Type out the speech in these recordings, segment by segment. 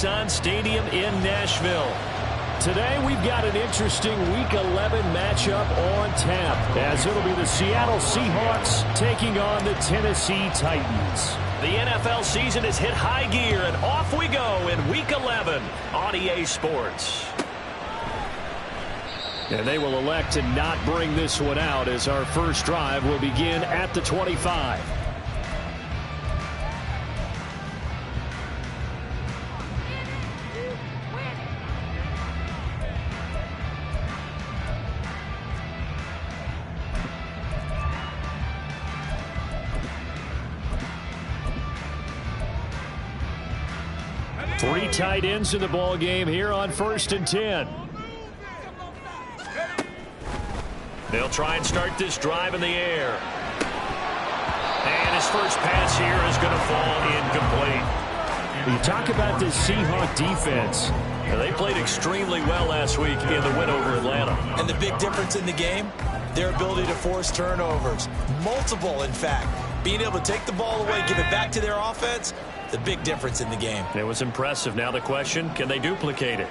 Nissan Stadium in Nashville. Today we've got an interesting Week 11 matchup on tap, as it'll be the Seattle Seahawks taking on the Tennessee Titans. The NFL season has hit high gear, and off we go in Week 11 on EA Sports. And they will elect to not bring this one out, as our first drive will begin at the 25. Three tight ends in the ball game here on 1st and 10. They'll try and start this drive in the air. And his first pass here is going to fall incomplete. You talk about this Seahawk defense. They played extremely well last week in the win over Atlanta. And the big difference in the game, their ability to force turnovers. Multiple, in fact. Being able to take the ball away, give it back to their offense, the big difference in the game. It was impressive. Now the question, can they duplicate it?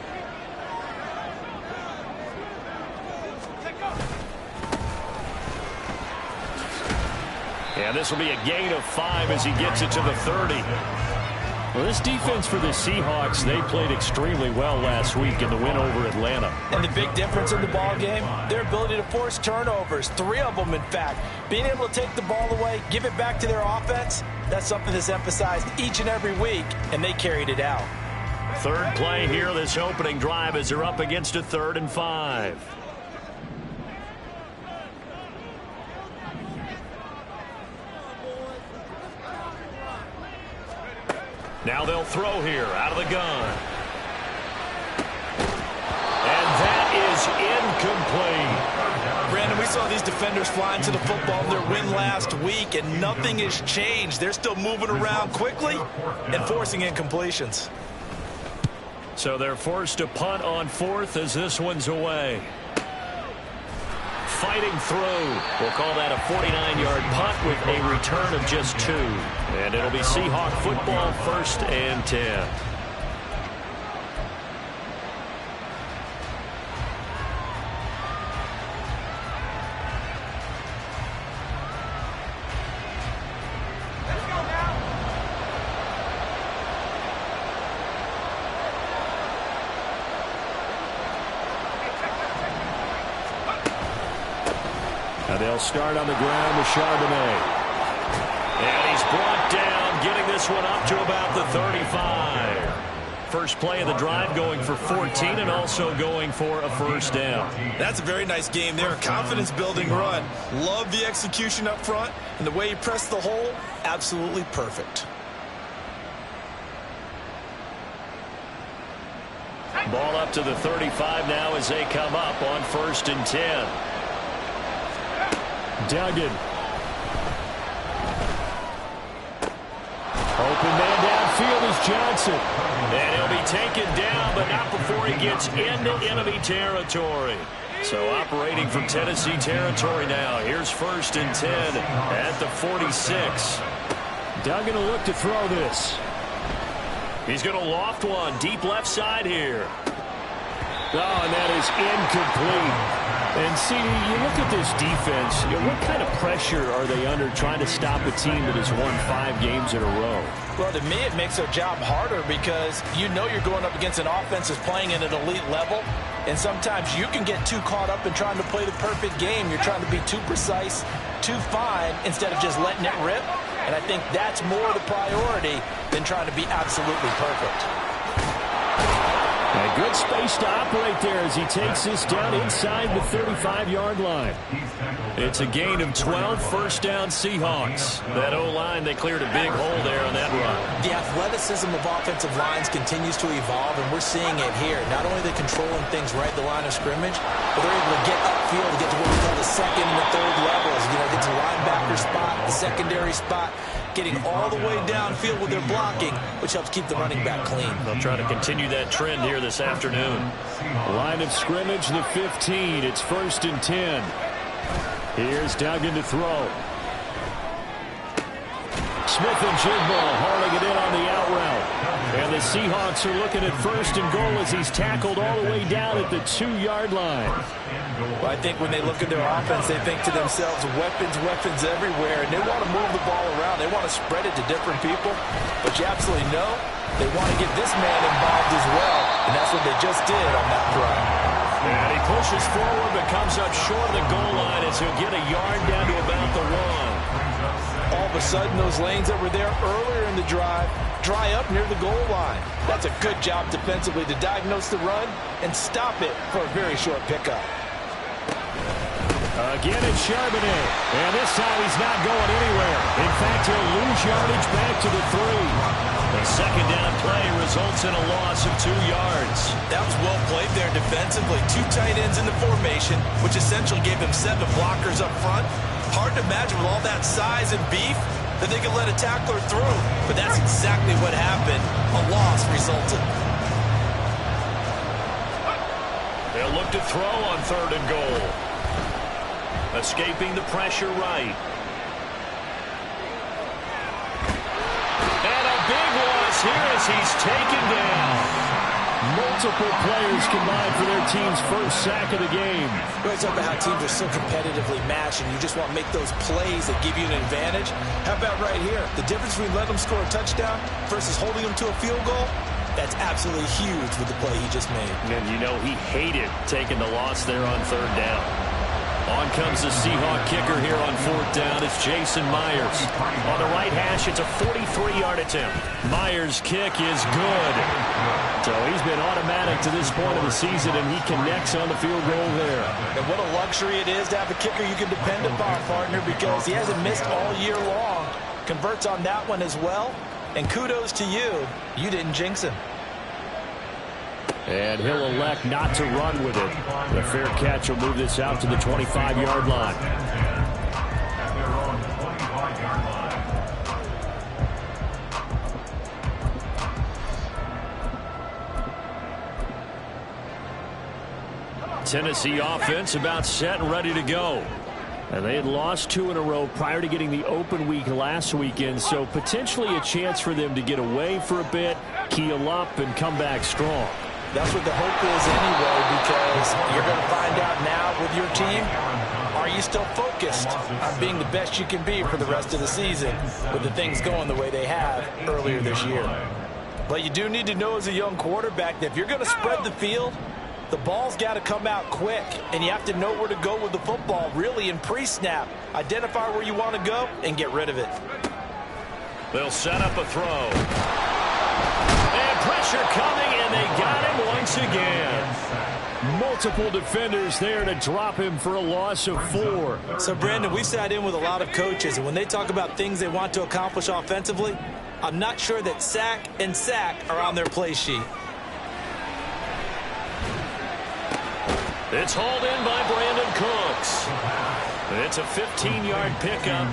And this will be a gain of 5 as he gets it to the 30. Well, this defense for the Seahawks, they played extremely well last week in the win over Atlanta. And the big difference in the ball game, their ability to force turnovers, 3 of them in fact. Being able to take the ball away, give it back to their offense, that's something that's emphasized each and every week, and they carried it out. Third play here, this opening drive, as they're up against a 3rd and 5. Now they'll throw here out of the gun. And that is incomplete. Brandon, we saw these defenders flying to the football in their win last week, and nothing has changed. They're still moving around quickly and forcing incompletions. So they're forced to punt on 4th as this one's away. Fighting through. We'll call that a 49-yard punt with a return of just 2. And it'll be Seahawk football, 1st and 10. They'll start on the ground with Charbonnet. And he's brought down, getting this one up to about the 35. First play of the drive, going for 14 and also going for a first down. That's a very nice game there. Confidence-building run. Love the execution up front, and the way he pressed the hole, absolutely perfect. Ball up to the 35 now as they come up on 1st and 10. Duggan. Open man downfield is Johnson. And he'll be taken down, but not before he gets into enemy territory. So operating from Tennessee territory now. Here's 1st and 10 at the 46. Duggan will look to throw this. He's going to loft one deep left side here. Oh, and that is incomplete. And, see, you look at this defense, what kind of pressure are they under trying to stop a team that has won 5 games in a row? Well, to me, it makes their job harder because you know you're going up against an offense that's playing at an elite level, and sometimes you can get too caught up in trying to play the perfect game. You're trying to be too precise, too fine, instead of just letting it rip. And I think that's more the priority than trying to be absolutely perfect. A good space to operate there as he takes this down inside the 35-yard line. It's a gain of 12, first down Seahawks. That O-line, they cleared a big hole there on that run. The athleticism of offensive lines continues to evolve, and we're seeing it here. Not only are they controlling things right at the line of scrimmage, but they're able to get upfield to get to what we call the 2nd and the 3rd levels. You know, get to linebacker spot, the secondary spot, getting all the way downfield with their blocking, which helps keep the running back clean. They'll try to continue that trend here this afternoon. Line of scrimmage, the 15. It's 1st and 10. Here's Duggan to throw. Smith and Jigba hauling it in on the out route. And the the Seahawks are looking at first and goal as he's tackled all the way down at the 2-yard line. Well, I think when they look at their offense, they think to themselves, weapons, weapons everywhere, and they want to move the ball around. They want to spread it to different people, but you absolutely know they want to get this man involved as well, and that's what they just did on that run. And he pushes forward but comes up short of the goal line as he'll get a yard down to about the 1. All of a sudden, those lanes that were there earlier in the drive dry up near the goal line. That's a good job defensively to diagnose the run and stop it for a very short pickup. Again, it's Charbonnet. And this time he's not going anywhere. In fact, he'll lose yardage back to the 3. The second down play results in a loss of 2 yards. That was well played there defensively. 2 tight ends in the formation, which essentially gave them 7 blockers up front. Hard to imagine with all that size and beef that they could let a tackler through. But that's exactly what happened. A loss resulted. They'll look to throw on 3rd and goal. Escaping the pressure right. And a big loss here as he's taken down. Multiple players combined for their team's first sack of the game. We talk about how teams are so competitively matched and you just want to make those plays that give you an advantage. How about right here? The difference between letting them score a touchdown versus holding them to a field goal, that's absolutely huge with the play he just made. And you know he hated taking the loss there on 3rd down. On comes the Seahawk kicker here on 4th down. It's Jason Myers. On the right hash, it's a 43-yard attempt. Myers' kick is good. So he's been automatic to this point of the season, and he connects on the field goal there. And what a luxury it is to have a kicker you can depend upon, partner, because he hasn't missed all year long. Converts on that one as well. And kudos to you. You didn't jinx him. And he'll elect not to run with it. The fair catch will move this out to the 25-yard line. Tennessee offense about set and ready to go. And they had lost 2 in a row prior to getting the open week last weekend, so potentially a chance for them to get away for a bit, keel up, and come back strong. That's what the hope is anyway, because you're going to find out now with your team, are you still focused on being the best you can be for the rest of the season with the things going the way they have earlier this year. But you do need to know as a young quarterback that if you're going to spread the field, the ball's got to come out quick, and you have to know where to go with the football, really in pre-snap. Identify where you want to go and get rid of it. They'll set up a throw. And pressure coming, and they got him once again. Multiple defenders there to drop him for a loss of 4. So, Brandon, we sat in with a lot of coaches, and when they talk about things they want to accomplish offensively, I'm not sure that sack and sack are on their play sheet. It's hauled in by Brandon Cooks. It's a 15-yard pickup,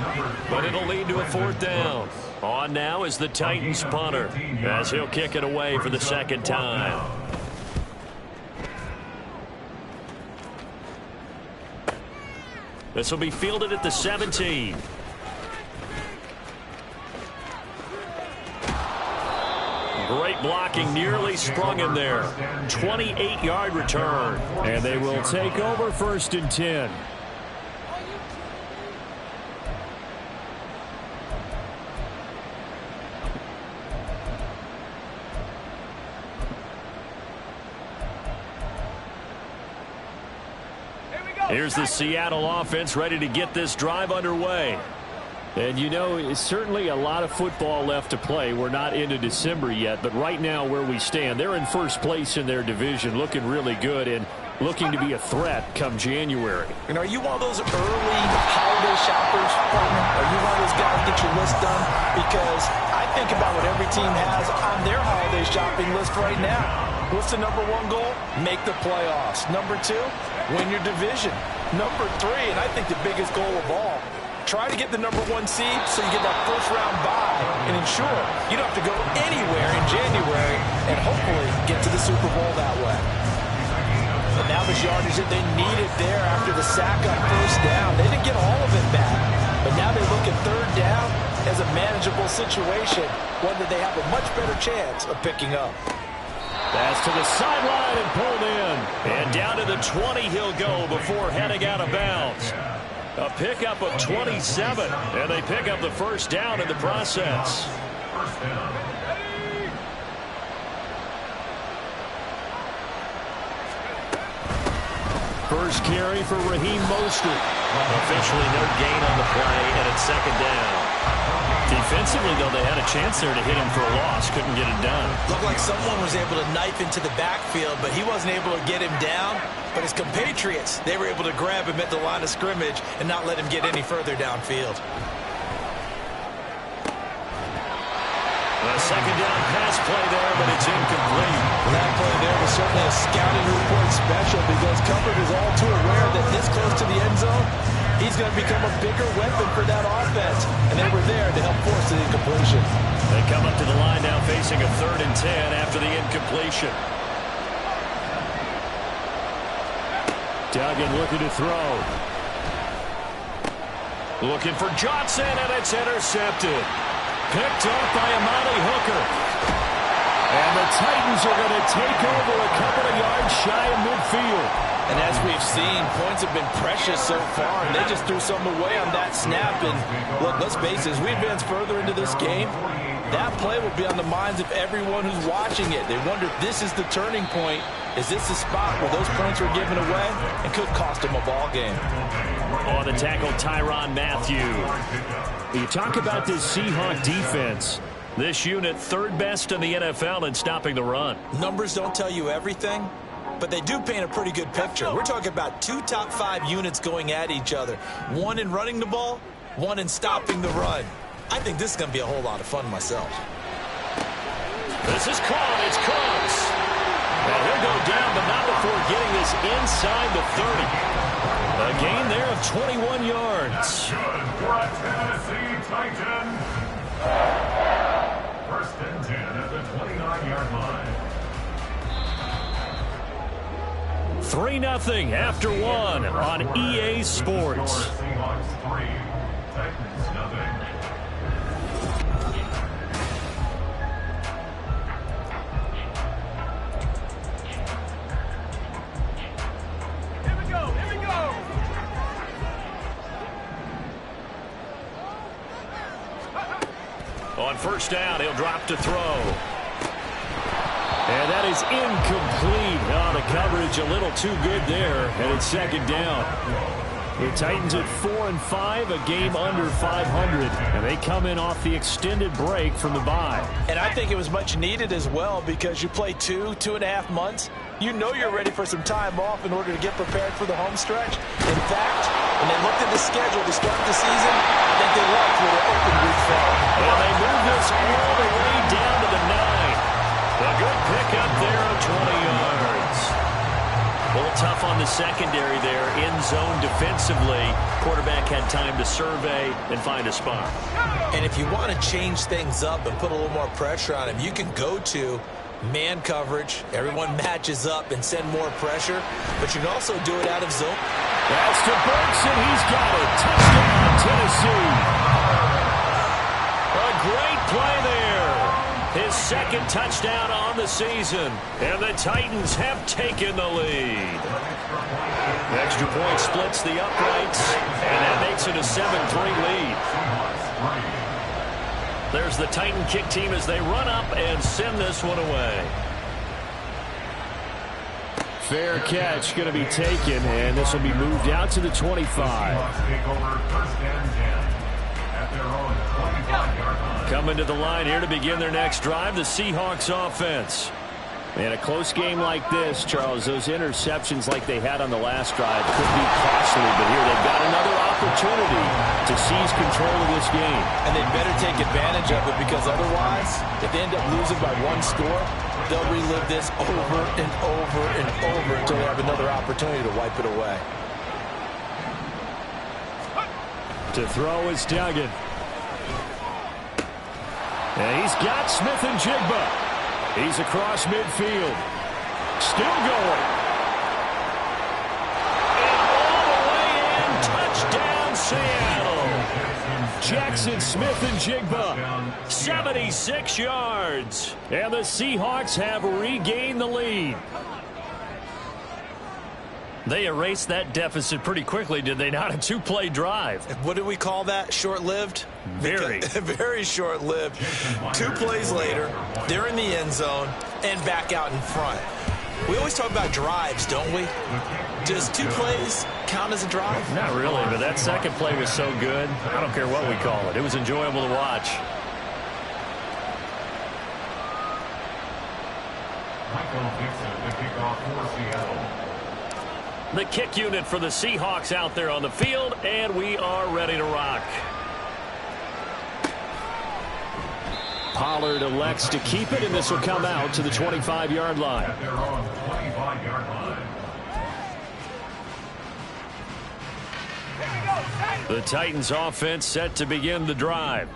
but it'll lead to a 4th down. On now is the Titans punter, as he'll kick it away for the 2nd time. This will be fielded at the 17. Great blocking, nearly sprung him there. 28-yard return. And they will take over 1st and 10. Here's the Seattle offense ready to get this drive underway. And you know, it's certainly a lot of football left to play. We're not into December yet, but right now where we stand, they're in first place in their division, looking really good and looking to be a threat come January. And are you one of those early holiday shoppers, partner? Are you one of those guys that get your list done? Because I think about what every team has on their holiday shopping list right now. What's the number 1 goal? Make the playoffs. Number 2, win your division. Number 3, and I think the biggest goal of all, try to get the number 1 seed so you get that first-round bye and ensure you don't have to go anywhere in January and hopefully get to the Super Bowl that way. And now the yardage that they needed there after the sack on 1st down. They didn't get all of it back, but now they look at 3rd down as a manageable situation. one that they have a much better chance of picking up. Pass to the sideline and pulled in. And down to the 20 he'll go before heading out of bounds. A pickup of 27, and they pick up the first down in the process. First carry for Raheem Mostert. Officially no gain on the play, and it's second down. Defensively, though, they had a chance there to hit him for a loss. Couldn't get it done. Looked like someone was able to knife into the backfield, but he wasn't able to get him down. But his compatriots, they were able to grab him at the line of scrimmage and not let him get any further downfield. A second down pass play there, but it's incomplete. Well, that play there was certainly a scouting report special because Comfort is all too aware that this close to the end zone, he's going to become a bigger weapon for that offense. And they were there to help force the incompletion. They come up to the line now facing a 3rd and 10 after the incompletion. Duggan looking to throw. Looking for Johnson, and it's intercepted. Picked up by Amani Hooker. And the Titans are going to take over a couple of yards shy of midfield. And as we've seen, points have been precious so far, and they just threw something away on that snap. And look, let's face it, as we advance further into this game, that play will be on the minds of everyone who's watching it. They wonder if this is the turning point. Is this the spot where those points were given away and could cost them a ball game? On the tackle, Tyrann Mathieu. You talk about this Seahawk defense. This unit 3rd best in the NFL in stopping the run. Numbers don't tell you everything, but they do paint a pretty good picture. We're talking about 2 top 5 units going at each other. One in running the ball, one in stopping the run. I think this is going to be a whole lot of fun myself. This is caught. It's Cooks. And he'll go down, but not before getting this inside the 30. A gain there of 21 yards. For a Tennessee Titan. 1st and 10 at the 29-yard line. 3-0 after 1 on EA Sports. Seahawks 3, Titans 0. On 1st down, he'll drop to throw. And that is incomplete. Oh, the coverage a little too good there, and it's 2nd down. The Titans at 4-5, a game under 500, and they come in off the extended break from the bye. And I think it was much needed as well because you play 2.5 months. You know you're ready for some time off in order to get prepared for the home stretch. In fact, when they looked at the schedule to start the season, I think they liked where the open week fell. And they move this all the way down to the 9. A good pickup there of 20 yards. A little tough on the secondary there. In zone defensively. Quarterback had time to survey and find a spot. And if you want to change things up and put a little more pressure on him, you can go to man coverage. Everyone matches up and send more pressure. But you can also do it out of zone. That's to Burks, and he's got it. Touchdown, Tennessee. A great play there. His 2nd touchdown on the season. And the Titans have taken the lead. Extra point splits the uprights. And that makes it a 7-3 lead. There's the Titan kick team as they run up and send this one away. Fair catch going to be taken, and this will be moved out to the 25. Coming to the line here to begin their next drive, the Seahawks offense. In a close game like this, Charles, those interceptions like they had on the last drive could be costly, but here they've got another opportunity to seize control of this game. And they better take advantage of it because otherwise, if they end up losing by 1 score, they'll relive this over and over and over until they have another opportunity to wipe it away. To throw is Duggan. And he's got Smith and Jigba. He's across midfield. Still going. And all the way in. Touchdown, Seattle. Jackson Smith-Njigba. 76 yards. And the Seahawks have regained the lead. They erased that deficit pretty quickly, did they not? A two-play drive. What do we call that? Short-lived? Very. Very short-lived. 2 plays later, they're in the end zone and back out in front. We always talk about drives, don't we? Does 2 plays count as a drive? Not really, but that second play was so good. I don't care what we call it. It was enjoyable to watch. Michael Dixon, the kickoff for Seattle. The kick unit for the Seahawks out there on the field, and we are ready to rock. Pollard elects to keep it, and this will come out to the 25-yard line. They're on the 25-yard line. The Titans offense set to begin the drive.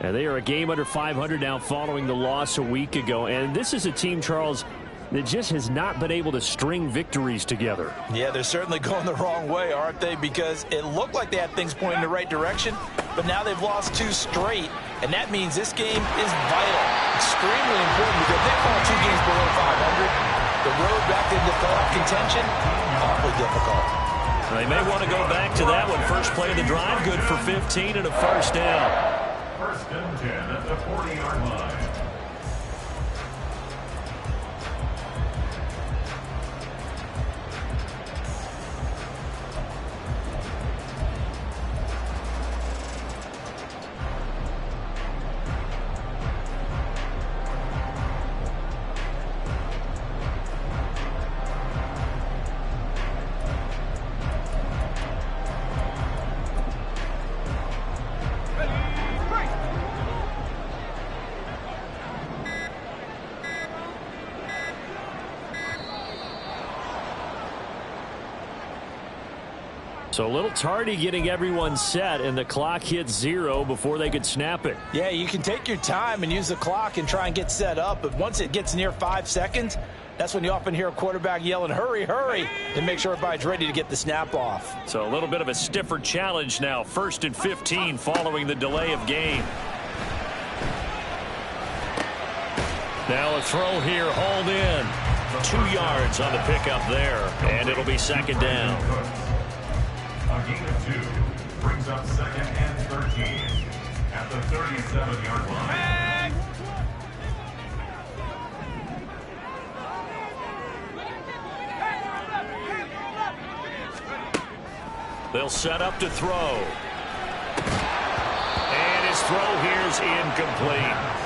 And they are a game under 500 now following the loss a week ago. And this is a team, Charles, that just has not been able to string victories together. Yeah, they're certainly going the wrong way, aren't they? Because it looked like they had things pointing in the right direction, but now they've lost 2 straight, and that means this game is vital, extremely important, because they fall 2 games below 500. The road back into playoff contention, awfully difficult. They may want to go back to that one. First play of the drive, good for 15 and a first down. First and 10 at the 40-yard line. So a little tardy getting everyone set, and the clock hits 0 before they could snap it. Yeah, you can take your time and use the clock and try and get set up, but once it gets near 5 seconds, that's when you often hear a quarterback yelling, hurry, hurry, to make sure everybody's ready to get the snap off. So a little bit of a stiffer challenge now. First and 15 following the delay of game. Now a throw here, hauled in. 2 yards on the pickup there, and it'll be second down. A gain of 2 brings up second and 13 at the 37-yard line. They'll set up to throw. And his throw here's incomplete.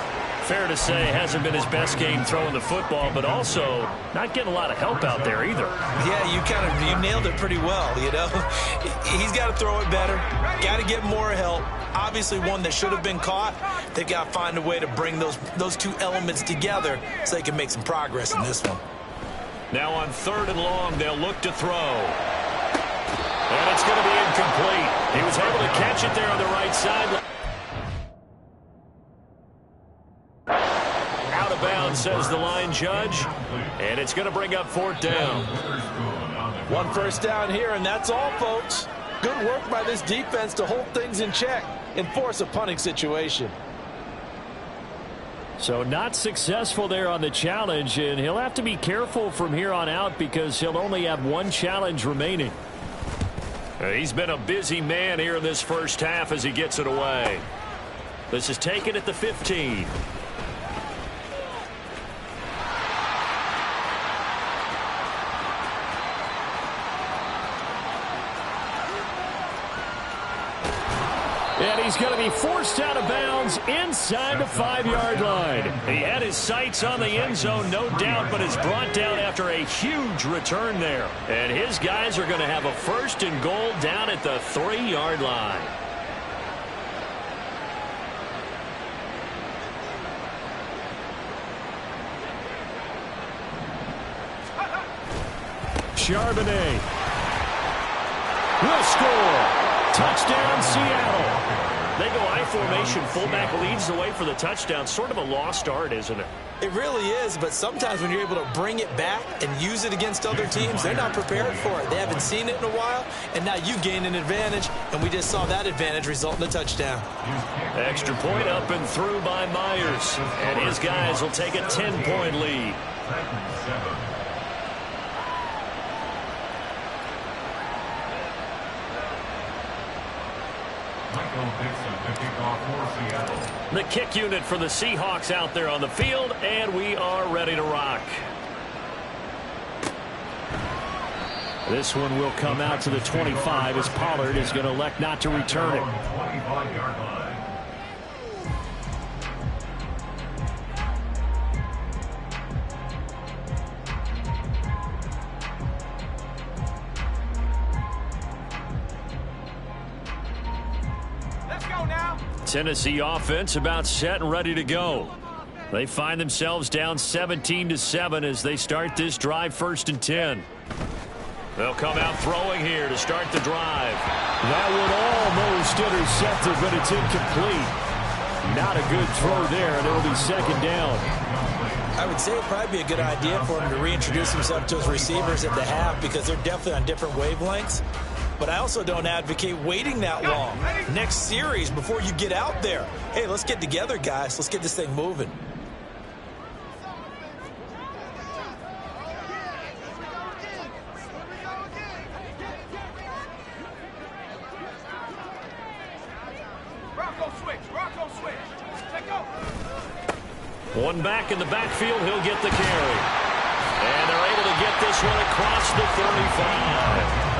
Fair to say, hasn't been his best game throwing the football, but also not getting a lot of help out there either. Yeah, you nailed it pretty well, you know. He's got to throw it better, got to get more help. Obviously one that should have been caught. They've got to find a way to bring those 2 elements together so they can make some progress in this one. Now on 3rd and long, they'll look to throw. And it's going to be incomplete. He was able to catch it there on the right side. Out of bounds, says the line judge. And it's going to bring up 4th down. 1 first down here, and that's all, folks. Good work by this defense to hold things in check and force a punting situation. So not successful there on the challenge, and he'll have to be careful from here on out because he'll only have 1 challenge remaining. He's been a busy man here in this first half as he gets it away. This is taken at the 15. And he's going to be forced out of bounds inside the 5-yard line. He had his sights on the end zone, no doubt, but is brought down after a huge return there. And his guys are going to have a 1st and goal down at the 3-yard line. Charbonnet will score. Touchdown, Seattle. They go I formation. Fullback leads the way for the touchdown. Sort of a lost art, isn't it? It really is, but sometimes when you're able to bring it back and use it against other teams, they're not prepared for it. They haven't seen it in a while, and now you gain an advantage, and we just saw that advantage result in a touchdown. Extra point up and through by Myers, and his guys will take a 10-point lead. The kick unit for the Seahawks out there on the field, and we are ready to rock. This one will come out to the 25 as Pollard is going to elect not to return it. Tennessee offense about set and ready to go. They find themselves down 17-7 as they start this drive, 1st and 10. They'll come out throwing here to start the drive. That would almost intercept it, but it's incomplete. Not a good throw there, and it'll be 2nd down. I would say it'd probably be a good idea for him to reintroduce himself to his receivers at the half because they're definitely on different wavelengths. But I also don't advocate waiting that long. Next series before you get out there. Hey, let's get together, guys. Let's get this thing moving. One back in the backfield, he'll get the carry. And they're able to get this one across the 35.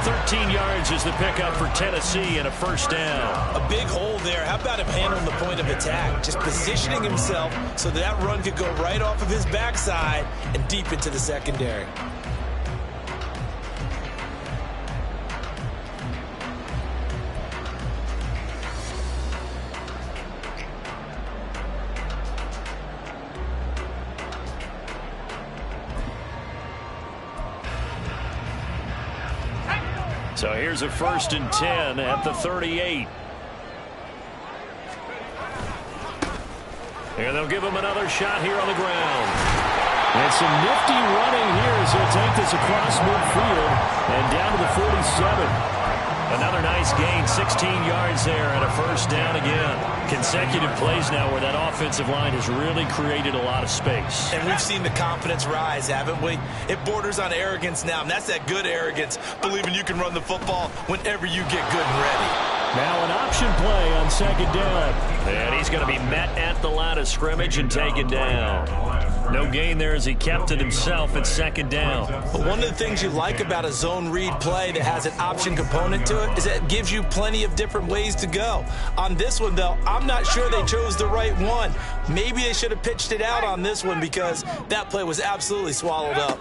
13 yards is the pickup for Tennessee and a 1st down. A big hole there. How about him handling the point of attack? Just positioning himself so that run could go right off of his backside and deep into the secondary. So here's a 1st and 10 at the 38. And they'll give him another shot here on the ground. And some nifty running here as he'll take this across midfield and down to the 47. Another nice gain, 16 yards there and a 1st down again. Consecutive plays now where that offensive line has really created a lot of space. And we've seen the confidence rise, haven't we? It borders on arrogance now, and that's that good arrogance, believing you can run the football whenever you get good and ready. Now an option play on 2nd down. And he's going to be met at the line of scrimmage and taken down. No gain there as he kept it himself at 2nd down. But one of the things you like about a zone read play that has an option component to it is that it gives you plenty of different ways to go. On this one, though, I'm not sure they chose the right one. Maybe they should have pitched it out on this one because that play was absolutely swallowed up.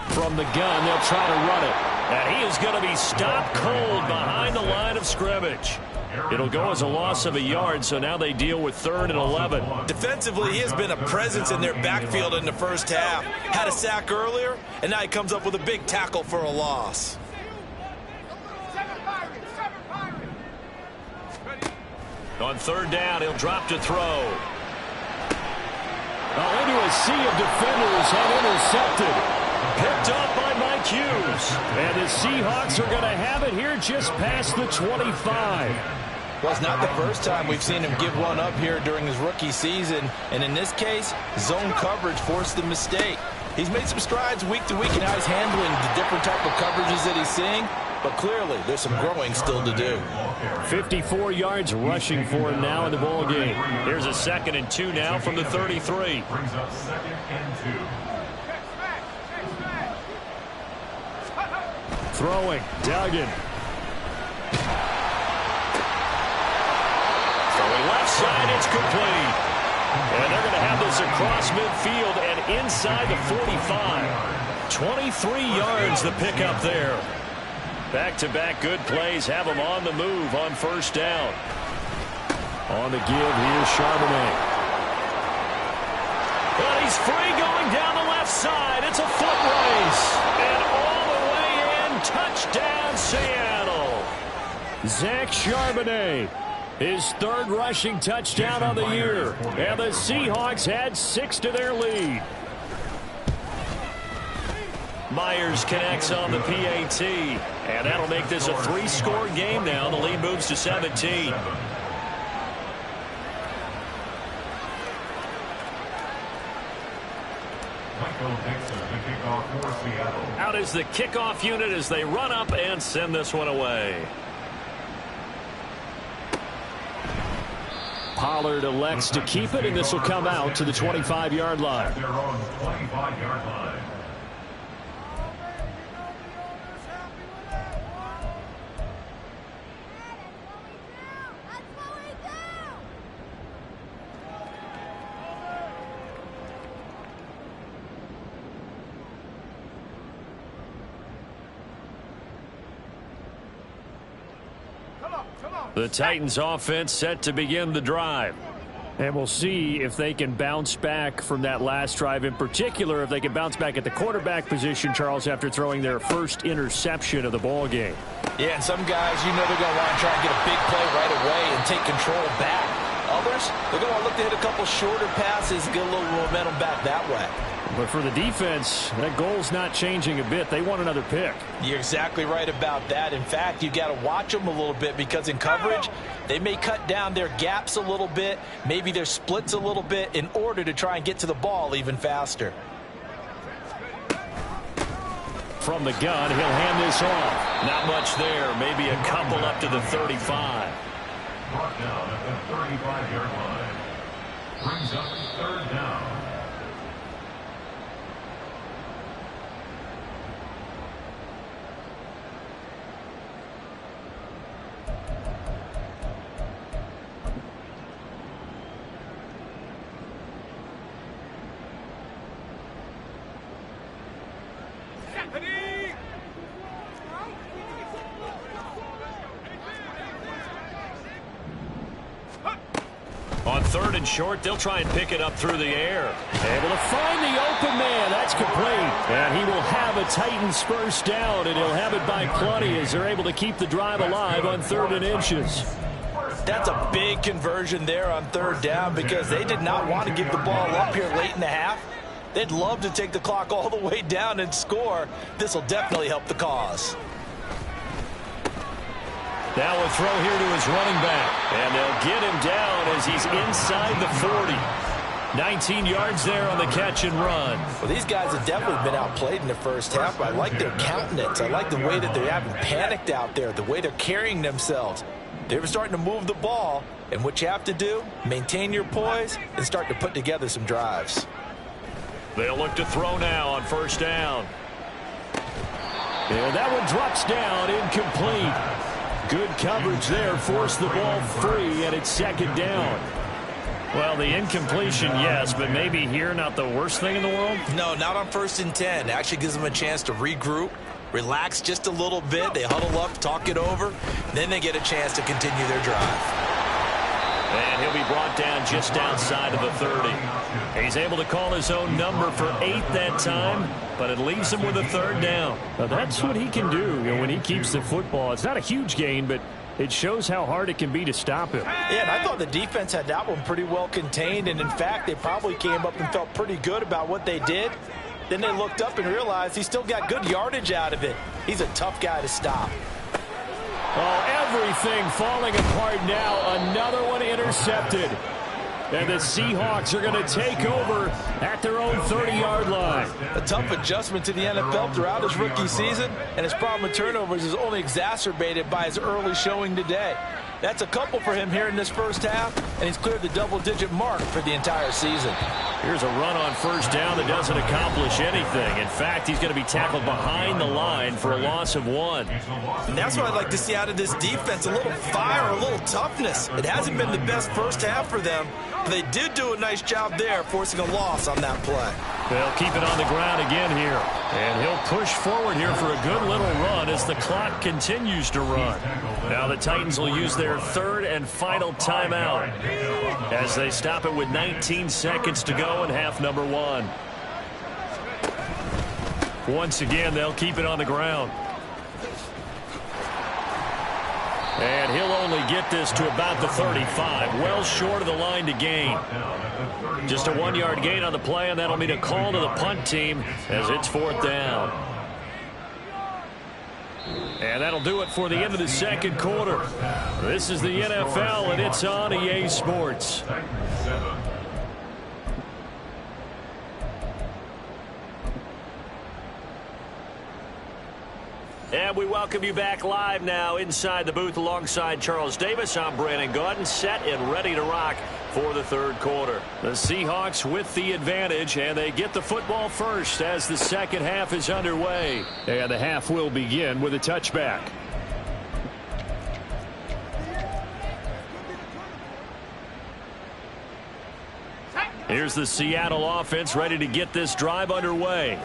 From the gun, they'll try to run it. And he is going to be stopped cold behind the line of scrimmage. It'll go as a loss of a yard, so now they deal with 3rd and 11. Defensively, he has been a presence in their backfield in the 1st half. Had a sack earlier, and now he comes up with a big tackle for a loss. On 3rd down, he'll drop to throw. Into a sea of defenders and intercepted. Picked up by Mike Hughes. And the Seahawks are going to have it here just past the 25. Well, it's not the first time we've seen him give one up here during his rookie season. And in this case, zone coverage forced the mistake. He's made some strides week to week in how he's handling the different type of coverages that he's seeing. But clearly, there's some growing still to do. 54 yards rushing for him now in the ball game. Here's a 2nd and 2 now from the 33. Brings up 2nd and 2. Throwing, Duggan. Throwing left side, it's complete. And they're going to have this across midfield and inside the 45. 23 yards the pickup there. Back-to-back good plays have them on the move on 1st down. On the give, here's Charbonnet. But he's free going down the left side. It's a foot race. And all the way in, touchdown Seattle. Zach Charbonnet His third rushing touchdown of the year. And the Seahawks add 6 to their lead. Myers connects on the PAT. And that'll make this a 3-score game now. The lead moves to 17. Out is the kickoff unit as they run up and send this one away. Pollard elects to keep it, and this will come out to the 25-yard line. Their own 25-yard line. The Titans offense set to begin the drive. And we'll see if they can bounce back from that last drive, in particular if they can bounce back at the quarterback position, Charles, after throwing their first interception of the ball game. Yeah, and some guys, you know, they're going to want to try and get a big play right away and take control back. Others, they're going to want to look to hit a couple shorter passes, get a little momentum back that way. But for the defense, that goal's not changing a bit. They want another pick. You're exactly right about that. In fact, you've got to watch them a little bit because in coverage, they may cut down their gaps a little bit, maybe their splits a little bit in order to try and get to the ball even faster. From the gun, he'll hand this off. Not much there. Maybe a couple up to the 35. Brought down at the 35-yard line. Brings up third down. On third and short, they'll try and pick it up through the air. Able to find the open man. That's complete. And he will have a Titans first down, and he'll have it by plenty as they're able to keep the drive alive on 3rd and inches. That's a big conversion there on 3rd down because they did not want to give the ball up here late in the half. They'd love to take the clock all the way down and score. This will definitely help the cause. Now a throw here to his running back. And they'll get him down as he's inside the 40. 19 yards there on the catch and run. Well, these guys have definitely been outplayed in the first half. I like their countenance. I like the way that they haven't panicked out there, the way they're carrying themselves. They're starting to move the ball. And what you have to do, maintain your poise and start to put together some drives. They'll look to throw now on 1st down. And that one drops down, incomplete. Good coverage there, forced the ball free, and it's 2nd down. Well, the incompletion, yes, but maybe here not the worst thing in the world? No, not on 1st and 10. It actually gives them a chance to regroup, relax just a little bit. They huddle up, talk it over, then they get a chance to continue their drive. And he'll be brought down just outside of the 30. He's able to call his own number for 8 that time, but it leaves him with a 3rd down. Now that's what he can do, when he keeps the football. It's not a huge gain, but it shows how hard it can be to stop him. Yeah, and I thought the defense had that one pretty well contained, and in fact, they probably came up and felt pretty good about what they did. Then they looked up and realized he still got good yardage out of it. He's a tough guy to stop. Oh, everything falling apart now. Another one intercepted. And the Seahawks are going to take over at their own 30-yard line. A tough adjustment to the NFL throughout his rookie season, and his problem with turnovers is only exacerbated by his early showing today. That's a couple for him here in this first half, and he's cleared the double-digit mark for the entire season. Here's a run on 1st down that doesn't accomplish anything. In fact, he's going to be tackled behind the line for a loss of 1. And that's what I'd like to see out of this defense, a little fire, a little toughness. It hasn't been the best first half for them, but they did do a nice job there forcing a loss on that play. They'll keep it on the ground again here. And he'll push forward here for a good little run as the clock continues to run. Now the Titans will use their 3rd and final timeout as they stop it with 19 seconds to go in half number 1. Once again, they'll keep it on the ground. And he'll only get this to about the 35, well short of the line to gain. Just a 1-yard gain on the play, and that'll mean a call to the punt team as it's 4th down. And that'll do it for the end of the second quarter. This is the NFL, and it's on EA Sports. And we welcome you back live now inside the booth alongside Charles Davis. I'm Brandon Gaudin, set and ready to rock for the third quarter. The Seahawks with the advantage, and they get the football first as the second half is underway. And the half will begin with a touchback. Here's the Seattle offense ready to get this drive underway.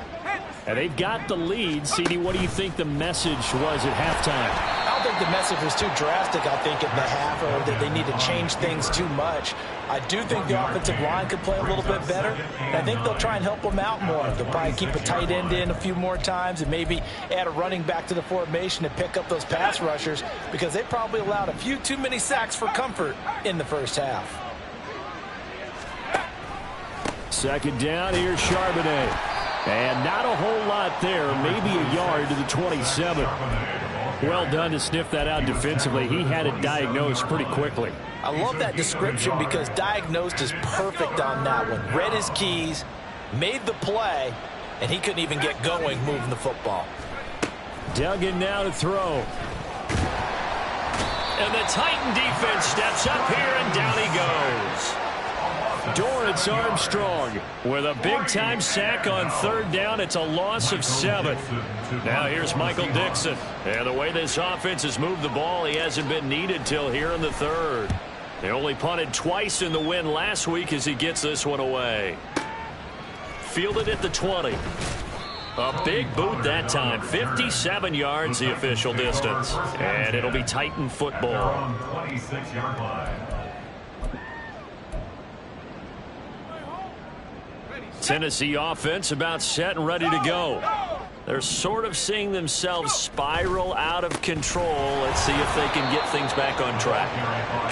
And they've got the lead. CD, what do you think the message was at halftime? I don't think the message was too drastic, I think, at the half, or that they need to change things too much. I do think the offensive line could play a little bit better, and I think they'll try and help them out more. They'll probably keep a tight end in a few more times and maybe add a running back to the formation to pick up those pass rushers, because they probably allowed a few too many sacks for comfort in the first half. Second down, here's Charbonnet. And not a whole lot there, maybe a yard to the 27. Well done to sniff that out defensively. He had it diagnosed pretty quickly. I love that description because diagnosed is perfect on that one. Read his keys, made the play, and he couldn't even get going moving the football. Duggan now to throw. And the Titan defense steps up here, and down he goes. Dorrance Armstrong with a big-time sack on third down. It's a loss of 7. Now here's Michael Dixon. And the way this offense has moved the ball, he hasn't been needed till here in the third. He only punted twice in the win last week as he gets this one away. Fielded at the 20. A big boot that time. 57 yards the official distance. And it'll be Titan football. 26-yard line. Tennessee offense about set and ready to go. They're sort of seeing themselves spiral out of control. Let's see if they can get things back on track.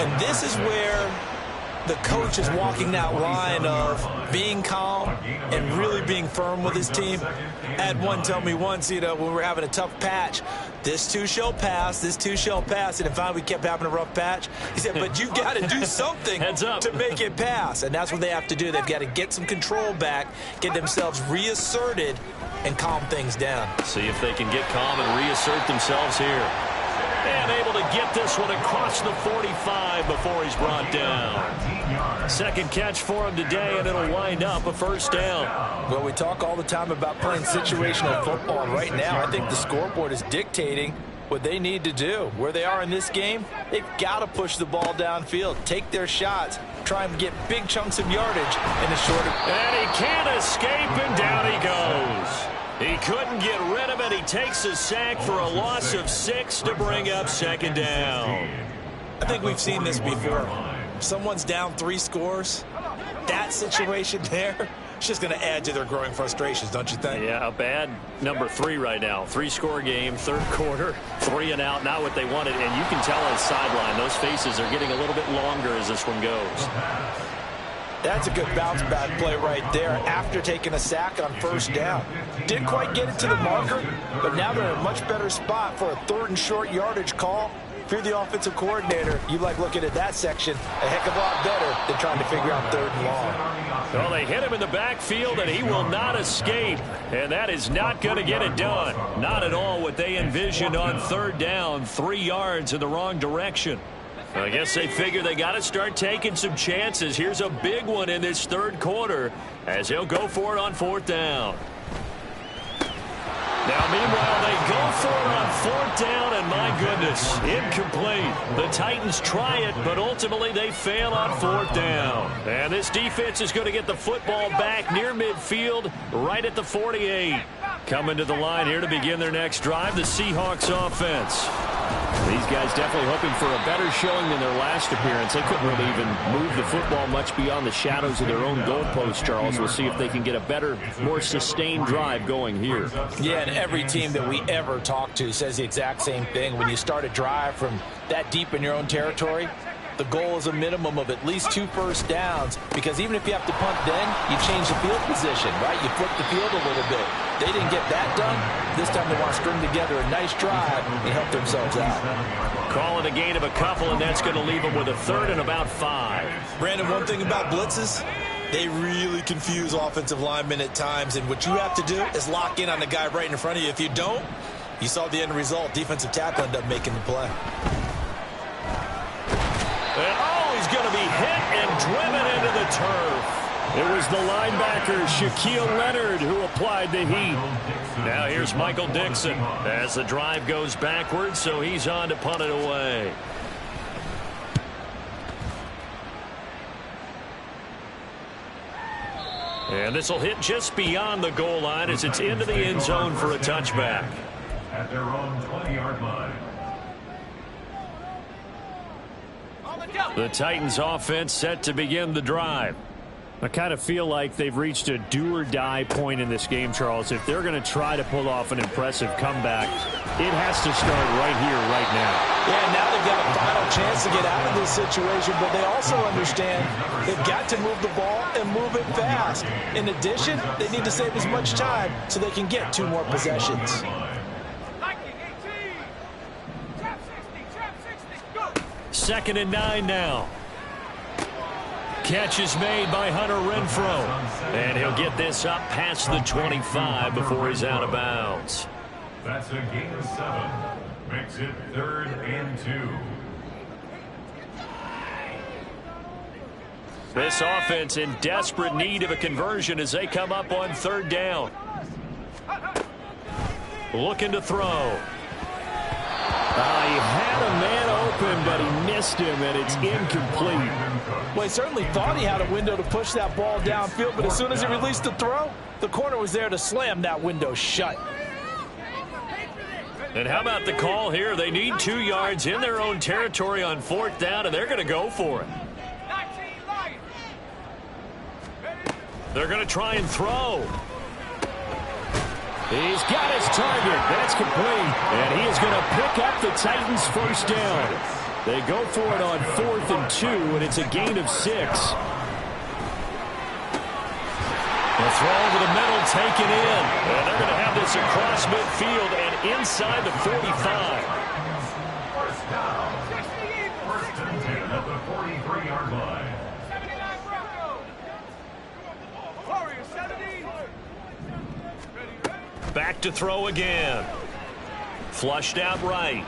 And this is where the coach is walking that line of being calm and really being firm with his team. I had one tell me once, when we were having a tough patch, this too shall pass, this too shall pass. And finally we kept having a rough patch. He said, but you got to do something to make it pass. And that's what they have to do. They've got to get some control back, get themselves reasserted, and calm things down. See if they can get calm and reassert themselves here. And able to get this one across the 45 before he's brought down. Second catch for him today, and it'll wind up a first down. Well, we talk all the time about playing situational football, and right now I think the scoreboard is dictating what they need to do. Where they are in this game, they've got to push the ball downfield, take their shots, try and get big chunks of yardage in a shorter. And he can't escape, and down he goes. He couldn't get rid of it. He takes a sack for a loss of 6 to bring up second down. I think we've seen this before. Someone's down 3 scores. That situation there, it's just going to add to their growing frustrations, don't you think? Yeah, a bad number 3 right now. 3-score game, third quarter, 3 and out, not what they wanted. And you can tell on the sideline, those faces are getting a little bit longer as this one goes. That's a good bounce back play right there after taking a sack on first down. Didn't quite get it to the marker, but now they're in a much better spot for a third and short yardage call. If you're the offensive coordinator, you like looking at that section a heck of a lot better than trying to figure out third and long. Well, they hit him in the backfield, and he will not escape. And that is not going to get it done. Not at all what they envisioned on third down, 3 yards in the wrong direction. I guess they figure they got to start taking some chances. Here's a big one in this third quarter as he'll go for it on fourth down. Now, meanwhile, they go for it on fourth down, and my goodness, incomplete. The Titans try it, but ultimately they fail on fourth down. And this defense is going to get the football back near midfield, right at the 48. Coming to the line here to begin their next drive, the Seahawks offense. These guys definitely hoping for a better showing than their last appearance. They couldn't really even move the football much beyond the shadows of their own goalpost, Charles. We'll see if they can get a better, more sustained drive going here. Yeah, and every team that we ever talk to says the exact same thing. When you start a drive from that deep in your own territory, the goal is a minimum of at least 2 first downs, because even if you have to punt then, you change the field position, right? You flip the field a little bit. They didn't get that done. This time they want to string together a nice drive and help themselves out. Call it a gain of a couple, and that's going to leave them with a 3rd and about 5. Brandon, one thing about blitzes, they really confuse offensive linemen at times, and what you have to do is lock in on the guy right in front of you. If you don't, you saw the end result. Defensive tackle ended up making the play. And he's going to be hit and driven into the turf. It was the linebacker, Shaquille Leonard, who applied the heat. Now here's Michael Dixon as the drive goes backwards, so he's on to punt it away. And this will hit just beyond the goal line as it's into the end zone for a touchback. At their own 20-yard line. The Titans offense set to begin the drive. I kind of feel like they've reached a do-or-die point in this game, Charles. If they're going to try to pull off an impressive comeback, it has to start right here, right now. Yeah, now they've got a final chance to get out of this situation, but they also understand they've got to move the ball and move it fast. In addition, they need to save as much time so they can get 2 more possessions. Second and 9 now. Catch is made by Hunter Renfrow. And he'll get this up past the 25 before he's out of bounds. That's a gain of 7. Makes it 3rd and 2. This offense in desperate need of a conversion as they come up on 3rd down. Looking to throw. He had a man open, but he missed him, and it's incomplete. Well, he certainly thought he had a window to push that ball downfield, but as soon as he released the throw, the corner was there to slam that window shut. And how about the call here? They need 2 yards in their own territory on 4th down, and they're going to go for it. They're going to try and throw. He's got his target. That's complete. And he is going to pick up the Titans' first down. They go for it on 4th and 2, and it's a gain of 6. The throw over the middle taken in. And they're going to have this across midfield and inside the 45. First down. 1st and 10 at the 43-yard line. Back to throw again. Flushed out right.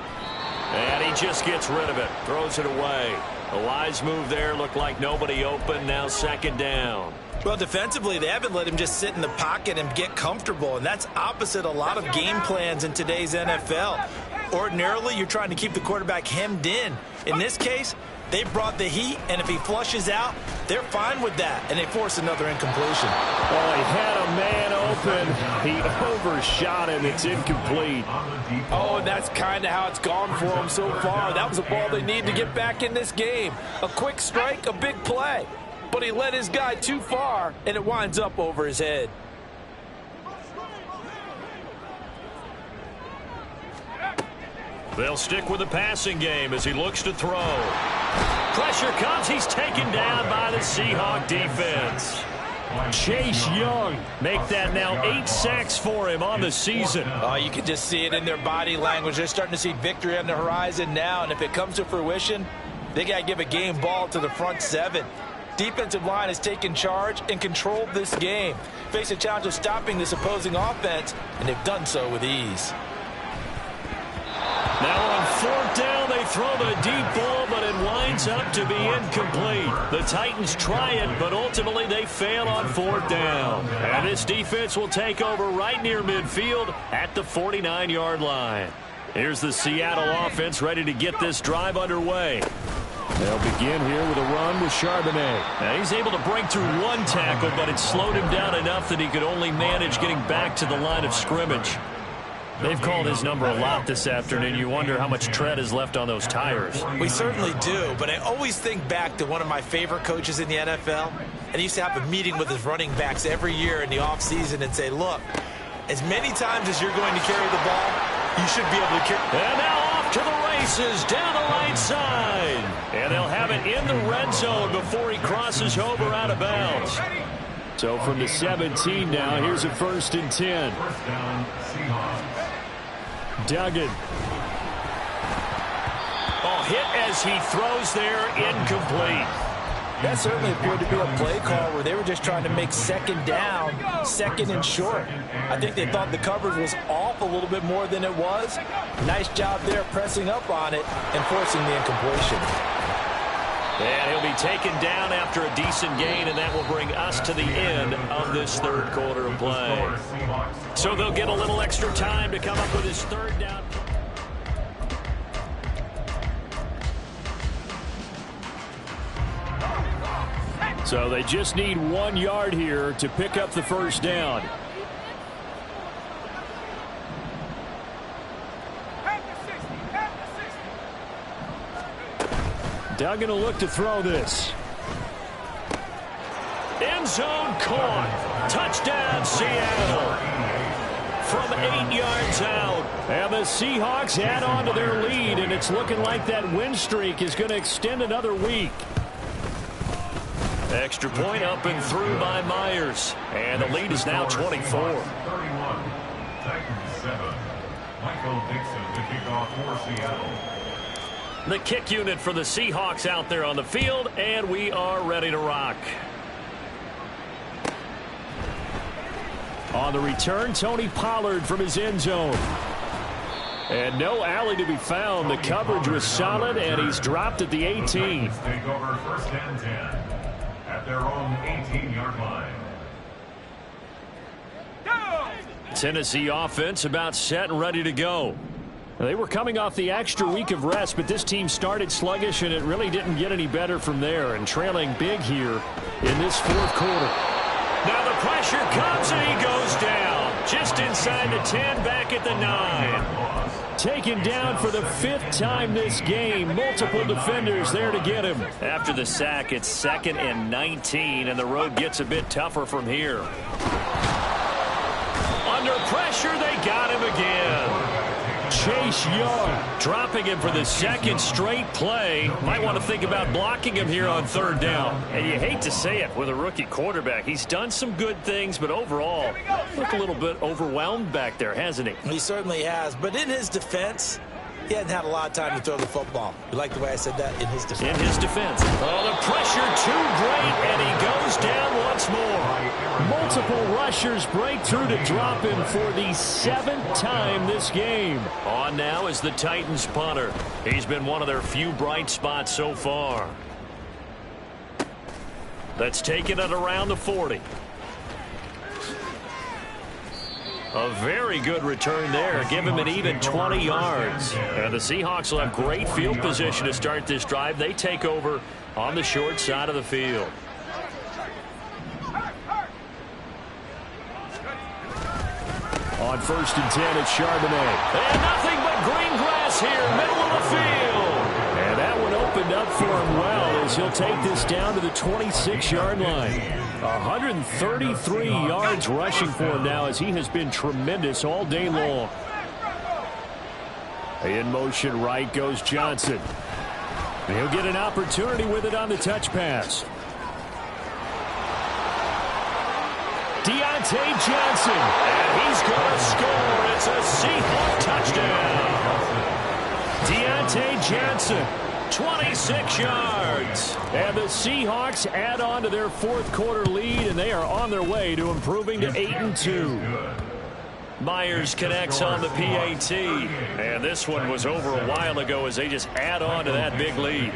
And he just gets rid of it. Throws it away. A wise move there. Looked like nobody open. Now 2nd down. Well, defensively, they haven't let him just sit in the pocket and get comfortable, and that's opposite a lot of game plans in today's NFL. Ordinarily, you're trying to keep the quarterback hemmed in. In this case, they brought the heat, and if he flushes out, they're fine with that, and they force another incompletion. Oh, he had a man open. He overshot him. It's incomplete. Oh, and that's kind of how it's gone for them so far. That was a ball they need to get back in this game. A quick strike, a big play. But he led his guy too far, and it winds up over his head. They'll stick with the passing game as he looks to throw. Pressure comes. He's taken down by the Seahawk defense. Chase Young make that now 8 sacks for him on the season. Oh, you can just see it in their body language. They're starting to see victory on the horizon now, and if it comes to fruition, they got to give a game ball to the front 7. Defensive line has taken charge and controlled this game. Face a challenge of stopping this opposing offense, and they've done so with ease. Now on 4th down, they throw the deep ball, but it winds up to be incomplete. The Titans try it, but ultimately they fail on 4th down. And this defense will take over right near midfield at the 49-yard line. Here's the Seattle offense ready to get this drive underway. They'll begin here with a run with Charbonnet. Now he's able to break through 1 tackle, but it slowed him down enough that he could only manage getting back to the line of scrimmage. They've called his number a lot this afternoon. You wonder how much tread is left on those tires. We certainly do, but I always think back to one of my favorite coaches in the NFL, and he used to have a meeting with his running backs every year in the offseason and say, look, as many times as you're going to carry the ball, you should be able to carry. And now off to the races down the right side. And they'll have it in the red zone before he crosses over out of bounds. So from the 17 now, here's a 1st and 10. First down, Seahawks. Duggan. Oh, hit as he throws there, incomplete. That certainly appeared to be a play call where they were just trying to make second down, second and short. I think they thought the coverage was off a little bit more than it was. Nice job there pressing up on it and forcing the incompletion. And he'll be taken down after a decent gain, and that will bring us to the end of this third quarter of play. So they'll get a little extra time to come up with his third down. So they just need 1 yard here to pick up the first down. Duggan will look to throw this. End zone caught. Touchdown, Seattle. From 8 yards out. And the Seahawks add on to their lead, and it's looking like that win streak is going to extend another week. Extra point up and through by Myers. And the lead is now 24. 31. Titans 7. Michael Dixon to kick off for Seattle. The kick unit for the Seahawks out there on the field, and we are ready to rock. On the return, Tony Pollard from his end zone. And no alley to be found. The coverage was solid, and he's dropped at the 18. The Titans take over 1st and 10 at their own 18-yard line. Tennessee offense about set and ready to go. They were coming off the extra week of rest, but this team started sluggish, and it really didn't get any better from there, and trailing big here in this fourth quarter. Now the pressure comes, and he goes down. Just inside the 10, back at the 9. Taken down for the 5th time this game. Multiple defenders there to get him. After the sack, it's 2nd and 19, and the road gets a bit tougher from here. Under pressure, they got him again. Chase Young dropping him for the 2nd straight play. Might want to think about blocking him here on 3rd down. And you hate to say it with a rookie quarterback. He's done some good things, but overall, looked a little bit overwhelmed back there, hasn't he? He certainly has, but in his defense, he hadn't had a lot of time to throw the football. You like the way I said that? In his defense. In his defense. Oh, the pressure too great, and he goes down once more. Multiple rushers break through to drop him for the 7th time this game. On now is the Titans punter. He's been one of their few bright spots so far. That's taken it around the 40. A very good return there. Give him an even 20 yards. And the Seahawks will have great field position to start this drive. They take over on the short side of the field. On 1st and 10, it's Charbonnet. And nothing but green grass here, middle of the field. And that one opened up for him well as he'll take this down to the 26-yard line. 133 yards rushing for him now as he has been tremendous all day long. In motion right goes Johnson. And he'll get an opportunity with it on the touch pass. Deontay Johnson, and he's going to score. It's a Seahawk touchdown. Deontay Johnson, 26 yards. And the Seahawks add on to their 4th quarter lead, and they are on their way to improving to 8-2. Myers connects on the PAT. And this one was over a while ago as they just add on to that big lead.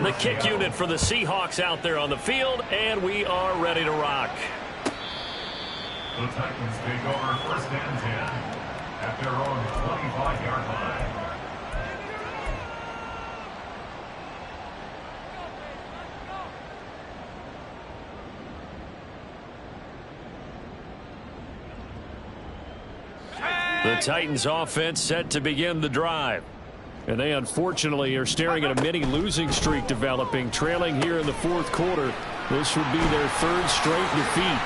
The kick unit for the Seahawks out there on the field, and we are ready to rock. The Titans take over 1st and 10 at their own 25-yard line. The Titans offense set to begin the drive. And they unfortunately are staring at a mini losing streak developing, trailing here in the fourth quarter. This would be their third straight defeat.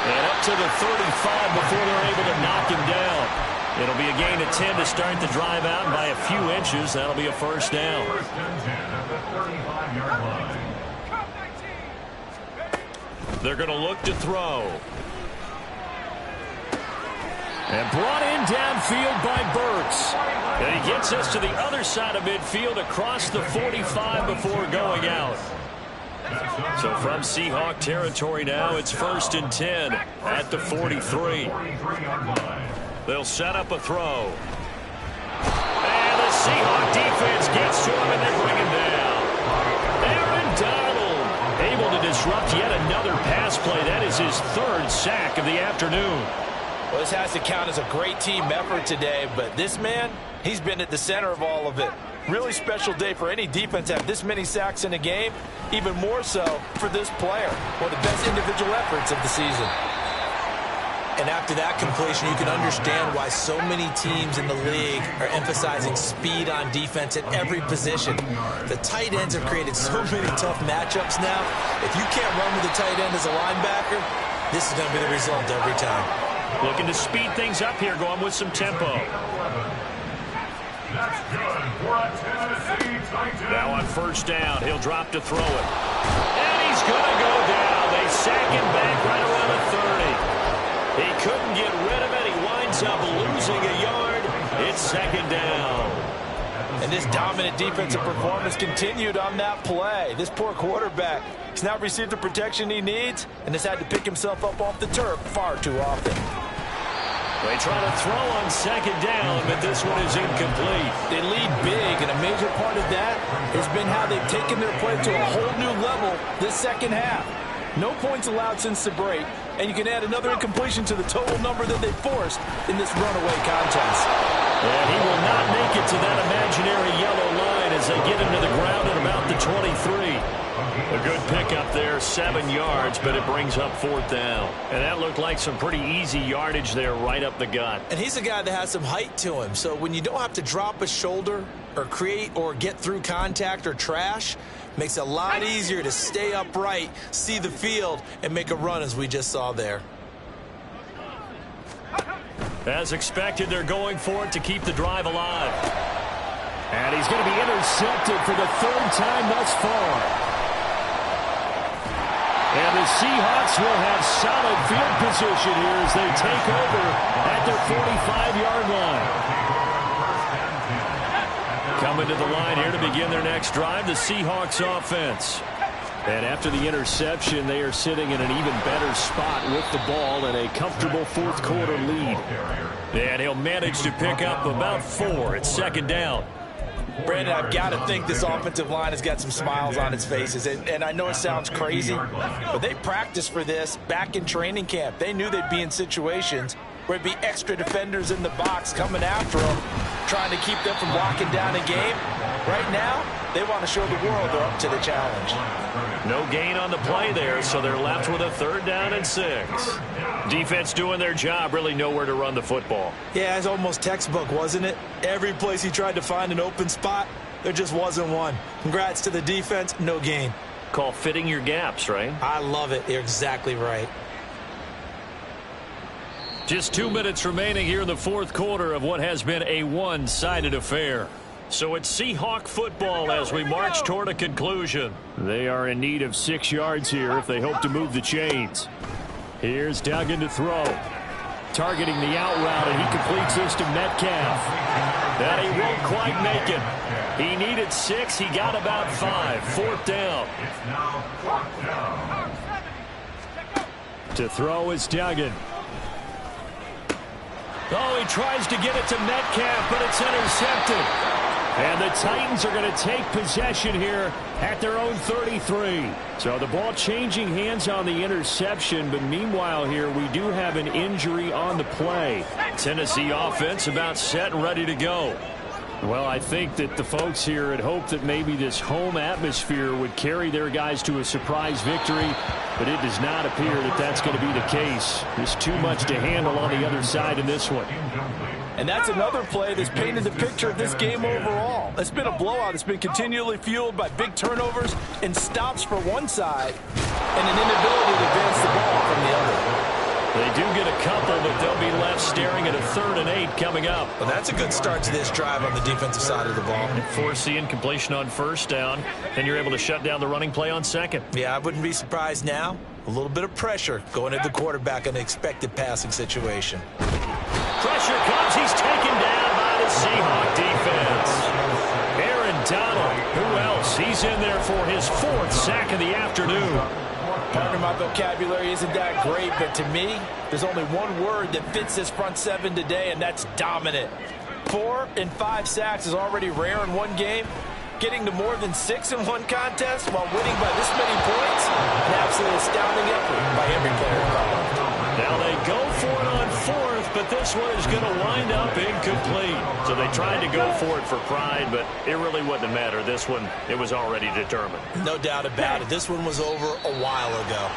And up to the 35 before they're able to knock him down. It'll be a gain of 10 to start the drive out, and by a few inches, that'll be a first down. First and 10 at the 35-yard line. They're going to look to throw. And brought in downfield by Burks. And he gets us to the other side of midfield across the 45 before going out. So from Seahawk territory now, it's first and 10 at the 43. They'll set up a throw. And the Seahawk defense gets to him, and they bring him down. Aaron Donald able to disrupt yet another pass play. That is his third sack of the afternoon. Well, this has to count as a great team effort today, but this man, he's been at the center of all of it. Really special day for any defense to have this many sacks in a game, even more so for this player. One of the best individual efforts of the season. And after that completion, you can understand why so many teams in the league are emphasizing speed on defense at every position. The tight ends have created so many tough matchups now. If you can't run with the tight end as a linebacker, this is going to be the result every time. Looking to speed things up here, going with some tempo. That's good for a Tennessee Titan. Now on first down, he'll drop to throw it. And he's going to go down. They sack him back right around the 30. He couldn't get rid of it. He winds up losing a yard. It's second down. And this dominant defensive performance continued on that play. This poor quarterback has not received the protection he needs and has had to pick himself up off the turf far too often. They try to throw on second down, but this one is incomplete. They lead big, and a major part of that has been how they've taken their play to a whole new level this second half. No points allowed since the break, and you can add another incompletion to the total number that they forced in this runaway contest. And he will not make it to that imaginary yellow line as they get him to the ground at about the 23. A good pickup there, 7 yards, but it brings up fourth down. And that looked like some pretty easy yardage there right up the gut. And he's a guy that has some height to him, so when you don't have to drop a shoulder or create or get through contact or trash, makes it a lot easier to stay upright, see the field, and make a run as we just saw there. As expected, they're going for it to keep the drive alive. And he's going to be intercepted for the third time thus far. And the Seahawks will have solid field position here as they take over at their 45-yard line. Coming to the line here to begin their next drive, the Seahawks offense. And after the interception, they are sitting in an even better spot with the ball and a comfortable fourth quarter lead. And he'll manage to pick up about 4. It's second down. Brandon, I've got to think this offensive line has got some smiles on its faces. And I know it sounds crazy, but they practiced for this back in training camp. They knew they'd be in situations where it'd be extra defenders in the box coming after them, trying to keep them from locking down a game. Right now, they want to show the world they're up to the challenge. No gain on the play there, so they're left with a third down and 6. Defense doing their job, really nowhere to run the football. Yeah, it's almost textbook, wasn't it? Every place he tried to find an open spot, there just wasn't one. Congrats to the defense, no gain. Call fitting your gaps, right? I love it. You're exactly right. Just 2 minutes remaining here in the fourth quarter of what has been a one-sided affair. So it's Seahawk football as we march toward a conclusion. They are in need of 6 yards here if they hope to move the chains. Here's Duggan to throw. Targeting the out route, and he completes this to Metcalf. And he won't quite make it. He needed 6. He got about 5. Fourth down. It's now fourth down. To throw is Duggan. Oh, he tries to get it to Metcalf, but it's intercepted. And the Titans are going to take possession here at their own 33. So the ball changing hands on the interception, but meanwhile here we do have an injury on the play. Tennessee offense about set and ready to go. Well, I think that the folks here had hoped that maybe this home atmosphere would carry their guys to a surprise victory, but it does not appear that that's going to be the case. There's too much to handle on the other side in this one. And that's another play that's painted the picture of this game overall. It's been a blowout. It's been continually fueled by big turnovers and stops for one side and an inability to advance the ball from the other. They do get a couple, but they'll be left staring at a 3rd and 8 coming up. Well, that's a good start to this drive on the defensive side of the ball. Force the incompletion on 1st down, and you're able to shut down the running play on 2nd. Yeah, I wouldn't be surprised now. A little bit of pressure going at the quarterback in an expected passing situation. Pressure comes. He's taken down by the Seahawk defense. Aaron Donald, who else? He's in there for his 4th sack of the afternoon. Partner, my vocabulary isn't that great, but to me, there's only one word that fits this front 7 today, and that's dominant. 4 and 5 sacks is already rare in one game. Getting to more than 6 in one contest while winning by this many points, an absolutely astounding effort by every player involved. Now they go for it on 4th, but this one is going to wind up incomplete. So they tried to go for it for pride, but it really wouldn't matter. This one, it was already determined. No doubt about it. This one was over a while ago.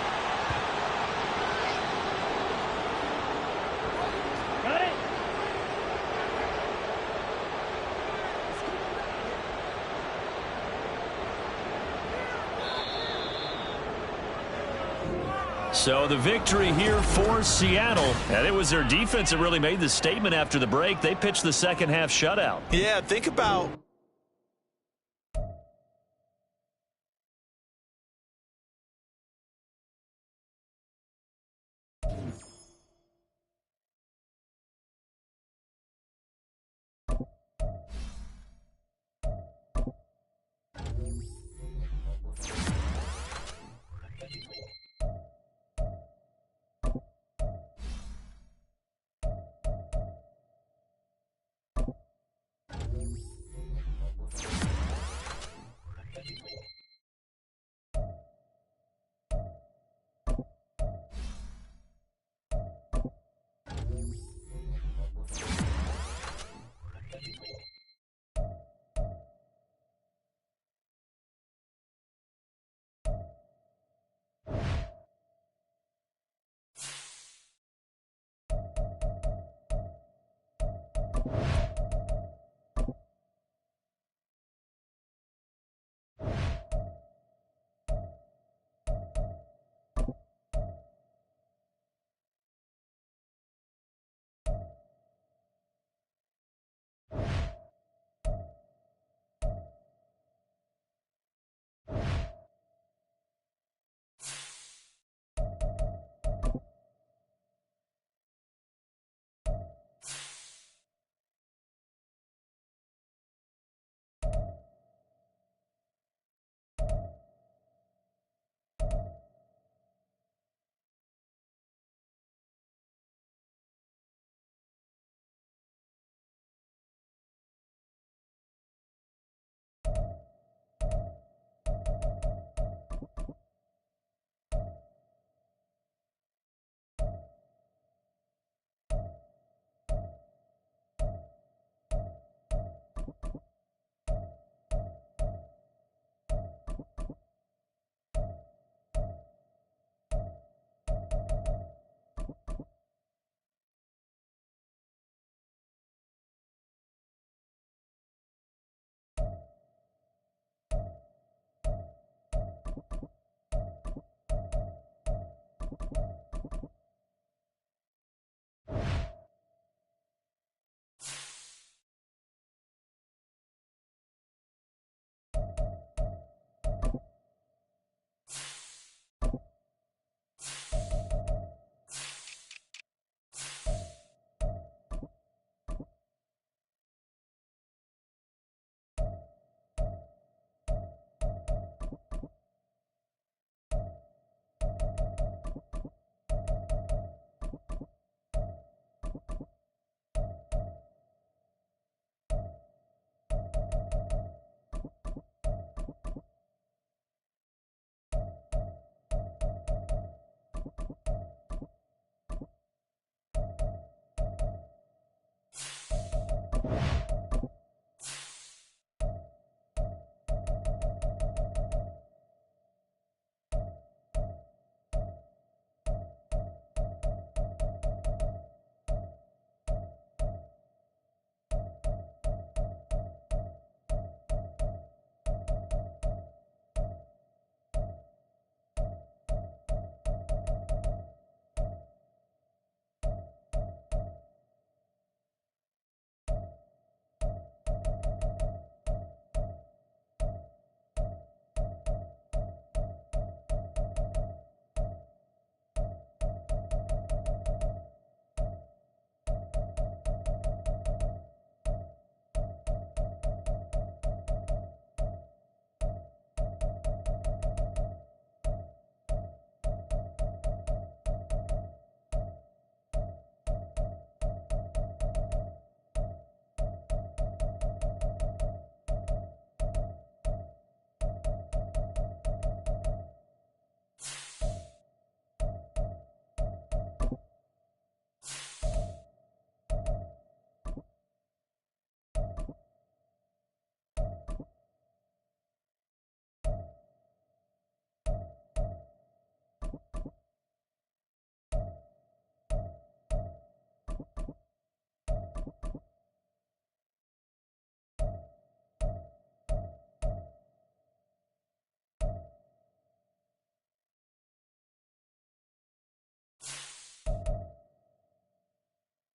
So the victory here for Seattle, and it was their defense that really made the statement after the break. They pitched the second half shutout. Yeah, think about